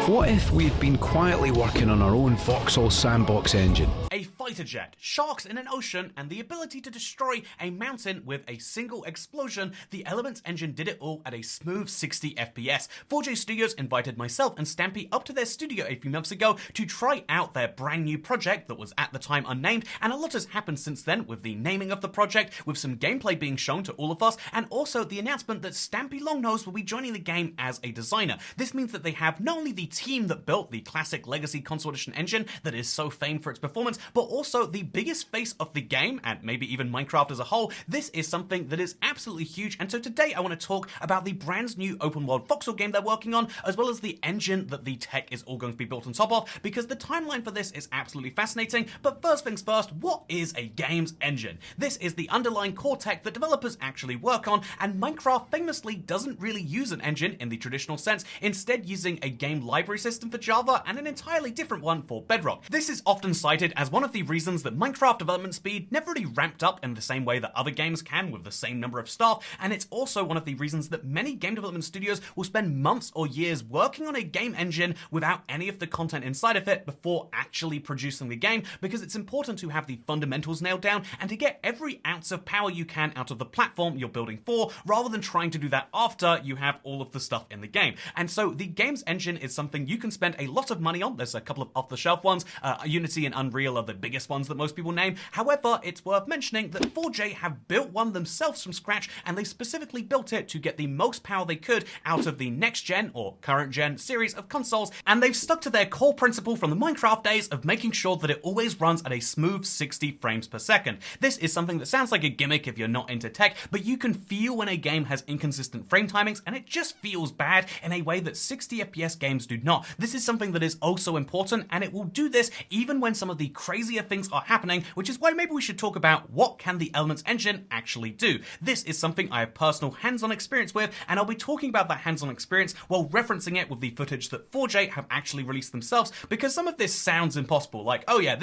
What if we'd been quietly working on our own Vauxhall sandbox engine? A fighter jet, sharks in an ocean, and the ability to destroy a mountain with a single explosion, the Elements engine did it all at a smooth 60 FPS. 4J Studios invited myself and Stampy up to their studio a few months ago to try out their brand new project that was at the time unnamed, and a lot has happened since then with the naming of the project, with some gameplay being shown to all of us, and also the announcement that Stampy Longnose will be joining the game as a designer. This means that they have not only the team that built the classic legacy console edition engine that is so famed for its performance, but also the biggest face of the game, and maybe even Minecraft as a whole. This is something that is absolutely huge, and so today I want to talk about the brand new open world voxel game they're working on, as well as the engine that the tech is all going to be built on top of, because the timeline for this is absolutely fascinating. But first things first, what is a games engine? This is the underlying core tech that developers actually work on, and Minecraft famously doesn't really use an engine in the traditional sense, instead using a game library system for Java and an entirely different one for Bedrock. This is often cited as one of the reasons that Minecraft development speed never really ramped up in the same way that other games can with the same number of staff, and it's also one of the reasons that many game development studios will spend months or years working on a game engine without any of the content inside of it before actually producing the game, because it's important to have the fundamentals nailed down and to get every ounce of power you can out of the platform you're building for, rather than trying to do that after you have all of the stuff in the game. And so the games engine is something you can spend a lot of money on. There's a couple of off-the-shelf ones. Unity and Unreal are the biggest ones that most people name. However, it's worth mentioning that 4J have built one themselves from scratch, and they specifically built it to get the most power they could out of the next-gen or current-gen series of consoles, and they've stuck to their core principle from the Minecraft days of making sure that it always runs at a smooth 60 frames per second. This is something that sounds like a gimmick if you're not into tech, but you can feel when a game has inconsistent frame timings, and it just feels bad in a way that 60 FPS games do not. This is something that is also important, and it will do this even when some of the crazier things are happening, which is why maybe we should talk about what can the Elements engine actually do. This is something I have personal hands-on experience with, and I'll be talking about that hands-on experience while referencing it with the footage that 4J have actually released themselves, because some of this sounds impossible. Like, oh yeah,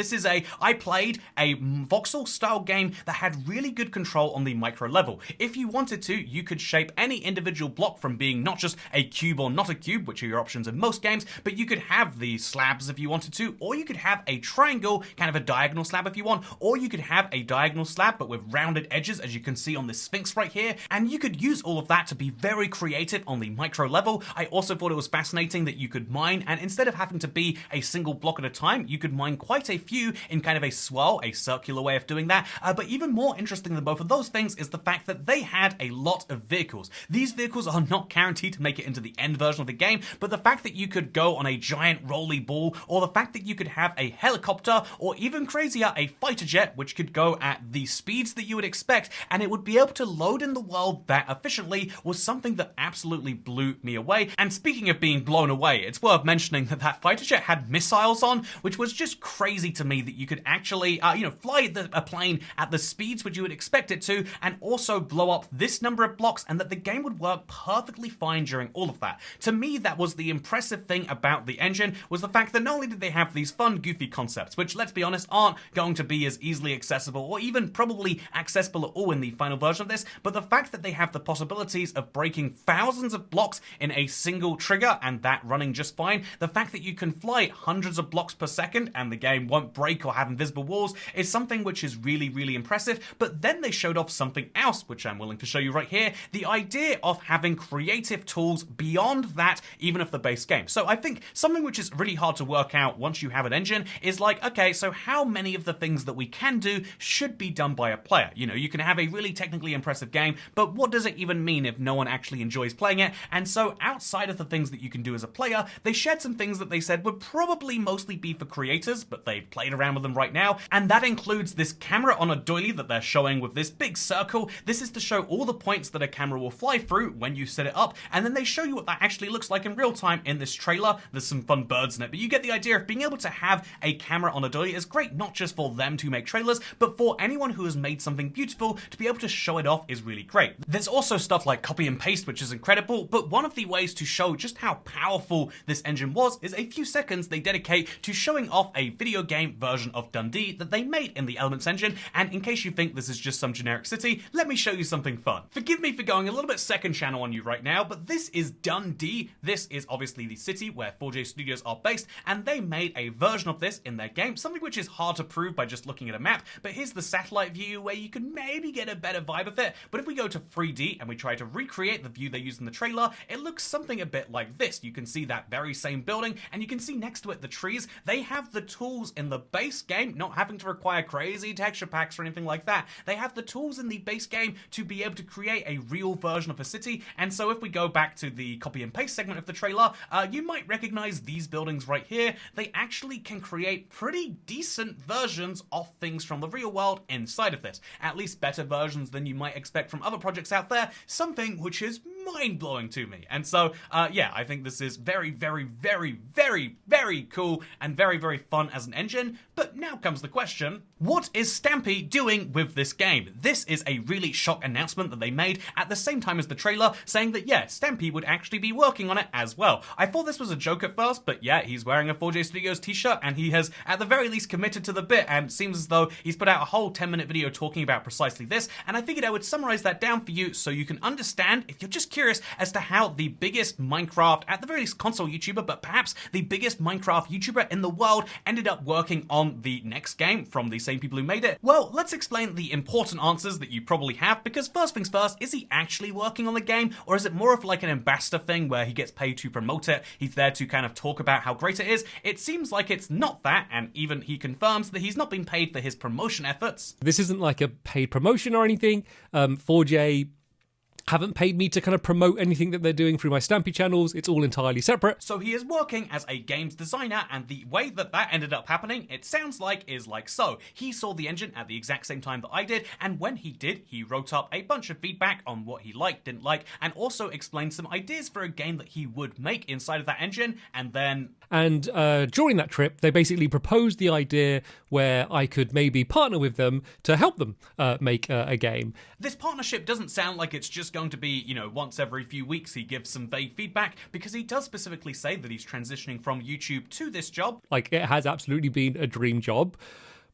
I played a voxel style game that had really good control on the micro level. If you wanted to, you could shape any individual block from being not just a cube or not a cube, which are your options in most games, but you could have the slabs if you wanted to, or you could have a triangle, kind of a diagonal slab if you want, or you could have a diagonal slab but with rounded edges, as you can see on this Sphinx right here, and you could use all of that to be very creative on the micro level. I also thought it was fascinating that you could mine, and instead of having to be a single block at a time, you could mine quite a few in kind of a swirl, a circular way of doing that. But even more interesting than both of those things is the fact that they had a lot of vehicles. These vehicles are not guaranteed to make it into the end version of the game, but the fact that you could go on a giant rolly ball, or the fact that you could have a helicopter, or even crazier, a fighter jet, which could go at the speeds that you would expect, and it would be able to load in the world that efficiently, was something that absolutely blew me away. And speaking of being blown away, it's worth mentioning that that fighter jet had missiles on, which was just crazy to me, that you could actually, fly a plane at the speeds which you would expect it to, and also blow up this number of blocks, and that the game would work perfectly fine during all of that. To me, that was the impressive thing about the engine, was the fact that not only did they have these fun, goofy concepts, which, let's be honest, aren't going to be as easily accessible, or even probably accessible at all in the final version of this, but the fact that they have the possibilities of breaking thousands of blocks in a single trigger, and that running just fine, the fact that you can fly hundreds of blocks per second, and the game won't break or have invisible walls, is something which is really, really impressive. But then they showed off something else, which I'm willing to show you right here, the idea of having creative tools beyond that, even of the base game. So I think something which is really hard to work out once you have an engine is like, okay, so how many of the things that we can do should be done by a player? You can have a really technically impressive game, but what does it even mean if no one actually enjoys playing it? And so outside of the things that you can do as a player, they shared some things that they said would probably mostly be for creators, but they've played around with them right now, and that includes this camera on a doily that they're showing with this big circle. This is to show all the points that a camera will fly through when you set it up, and then they show you what that actually looks like in real time in this trailer. There's some fun birds in it, but you get the idea of being able to have a camera on a doily is great, great not just for them to make trailers, but for anyone who has made something beautiful to be able to show it off is really great. There's also stuff like copy and paste, which is incredible, but one of the ways to show just how powerful this engine was is a few seconds they dedicate to showing off a video game version of Dundee that they made in the Elements engine. And in case you think this is just some generic city, let me show you something fun. Forgive me for going a little bit second channel on you right now, but this is Dundee. This is obviously the city where 4J Studios are based, and they made a version of this in their game, something which is hard to prove by just looking at a map, but here's the satellite view where you can maybe get a better vibe of it. But if we go to 3D and we try to recreate the view they used in the trailer, it looks something a bit like this. You can see that very same building, and you can see next to it the trees. They have the tools in the base game, not having to require crazy texture packs or anything like that. They have the tools in the base game to be able to create a real version of a city. And so if we go back to the copy and paste segment of the trailer, you might recognize these buildings right here. They actually can create pretty decent versions of things from the real world inside of this. At least better versions than you might expect from other projects out there, something which is mind-blowing to me. And so, yeah, I think this is very, very, very, very, very cool and very, very fun as an engine. But now comes the question, what is Stampy doing with this game? This is a really shock announcement that they made at the same time as the trailer, saying that, yeah, Stampy would actually be working on it as well. I thought this was a joke at first, but yeah, he's wearing a 4J Studios t-shirt, and he has, at the very least, committed to the bit, and seems as though he's put out a whole 10-minute video talking about precisely this, and I figured I would summarize that down for you so you can understand, if you're just curious, as to how the biggest Minecraft, at the very least console YouTuber, but perhaps the biggest Minecraft YouTuber in the world, ended up working on the next game from the same people who made it. Well, let's explain the important answers that you probably have, because first things first, is he actually working on the game, or is it more of like an ambassador thing where he gets paid to promote it? He's there to kind of talk about how great it is. It seems like it's not that, and even he confirms that he's not been paid for his promotion efforts. This isn't like a paid promotion or anything. 4J haven't paid me to kind of promote anything that they're doing through my Stampy channels. It's all entirely separate. So he is working as a games designer, and the way that that ended up happening, it sounds like, is like so. He saw the engine at the exact same time that I did, and when he did, he wrote up a bunch of feedback on what he liked, didn't like, and also explained some ideas for a game that he would make inside of that engine, and then... And during that trip, they basically proposed the idea where I could maybe partner with them to help them make a game. This partnership doesn't sound like it's just going to be, you know, once every few weeks he gives some vague feedback, because he does specifically say that he's transitioning from YouTube to this job. Like, it has absolutely been a dream job.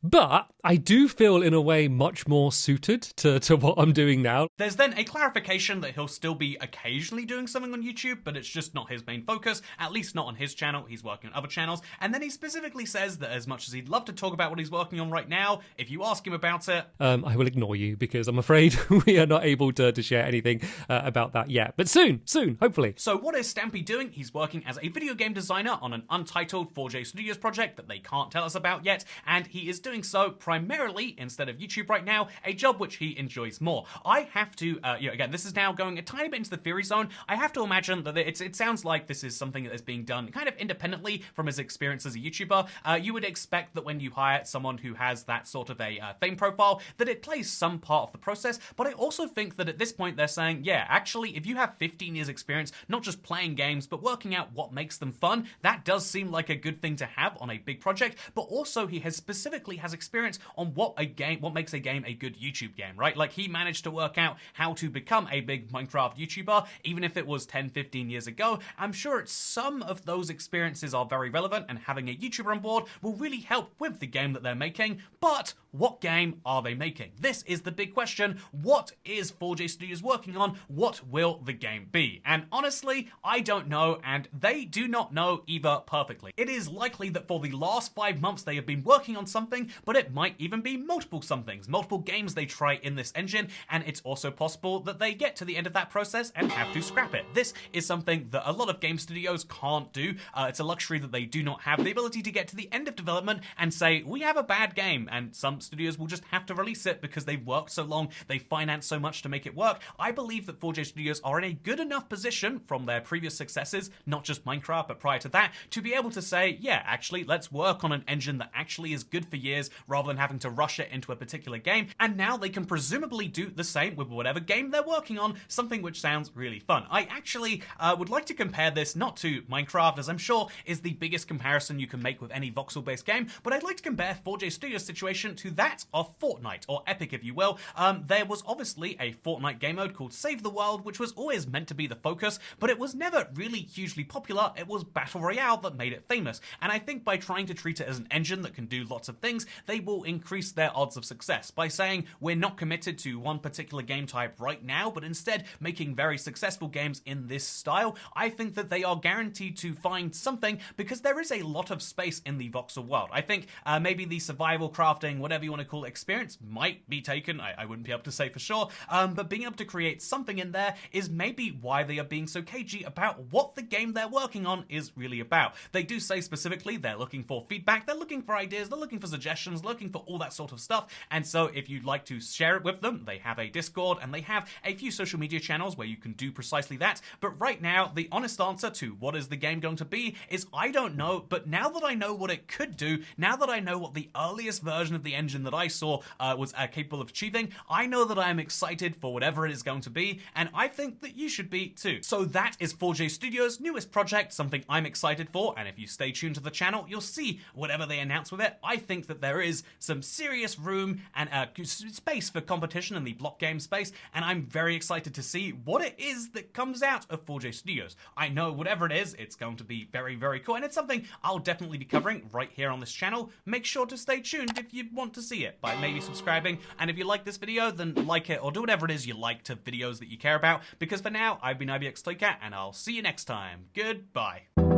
But I do feel, in a way, much more suited to what I'm doing now. There's then a clarification that he'll still be occasionally doing something on YouTube, but it's just not his main focus, at least not on his channel. He's working on other channels. And then he specifically says that as much as he'd love to talk about what he's working on right now, if you ask him about it... I will ignore you, because I'm afraid we are not able to share anything about that yet. But soon, hopefully. So what is Stampy doing? He's working as a video game designer on an untitled 4J Studios project that they can't tell us about yet, and he is doing so primarily, instead of YouTube right now, a job which he enjoys more. I have to, again, this is now going a tiny bit into the theory zone. I have to imagine that it sounds like this is something that is being done kind of independently from his experience as a YouTuber. You would expect that when you hire someone who has that sort of a fame profile, that it plays some part of the process, but I also think that at this point they're saying, yeah, actually, if you have 15 years experience, not just playing games, but working out what makes them fun, that does seem like a good thing to have on a big project, but also he has experience on what makes a game a good YouTube game, right? Like, he managed to work out how to become a big Minecraft YouTuber, even if it was 10, 15 years ago. I'm sure some of those experiences are very relevant, and having a YouTuber on board will really help with the game that they're making, but what game are they making? This is the big question. What is 4J Studios working on? What will the game be? And honestly, I don't know, and they do not know either perfectly. It is likely that for the last 5 months they have been working on something, but it might even be multiple somethings, multiple games they try in this engine, and it's also possible that they get to the end of that process and have to scrap it. This is something that a lot of game studios can't do. It's a luxury that they do not have, the ability to get to the end of development and say, we have a bad game, and some studios will just have to release it because they've worked so long, they finance so much to make it work. I believe that 4J Studios are in a good enough position from their previous successes, not just Minecraft, but prior to that, to be able to say, yeah, actually, let's work on an engine that actually is good for years ideas rather than having to rush it into a particular game, and now they can presumably do the same with whatever game they're working on, something which sounds really fun. I actually would like to compare this not to Minecraft, as I'm sure is the biggest comparison you can make with any voxel-based game, but I'd like to compare 4J Studios' situation to that of Fortnite, or Epic if you will. There was obviously a Fortnite game mode called Save the World, which was always meant to be the focus, but it was never really hugely popular. It was Battle Royale that made it famous, and I think by trying to treat it as an engine that can do lots of things, they will increase their odds of success by saying we're not committed to one particular game type right now, but instead making very successful games in this style. I think that they are guaranteed to find something because there is a lot of space in the voxel world. I think maybe the survival crafting, whatever you want to call it, experience might be taken. I wouldn't be able to say for sure, but being able to create something in there is maybe why they are being so cagey about what the game they're working on is really about. They do say specifically they're looking for feedback, they're looking for ideas, they're looking for suggestions, looking for all that sort of stuff, and so if you'd like to share it with them, they have a Discord and they have a few social media channels where you can do precisely that. But right now, the honest answer to what is the game going to be is I don't know, but now that I know what it could do, now that I know what the earliest version of the engine that I saw was capable of achieving, I know that I am excited for whatever it is going to be, and I think that you should be too. So that is 4J Studios' newest project, something I'm excited for, and if you stay tuned to the channel, you'll see whatever they announce with it. I think that there is some serious room and space for competition in the block game space, and I'm very excited to see what it is that comes out of 4J Studios. I know whatever it is, it's going to be very, very cool, and it's something I'll definitely be covering right here on this channel. Make sure to stay tuned if you want to see it by maybe subscribing, and if you like this video, then like it or do whatever it is you like to videos that you care about, because for now, I've been IBX Toycat, and I'll see you next time. Goodbye.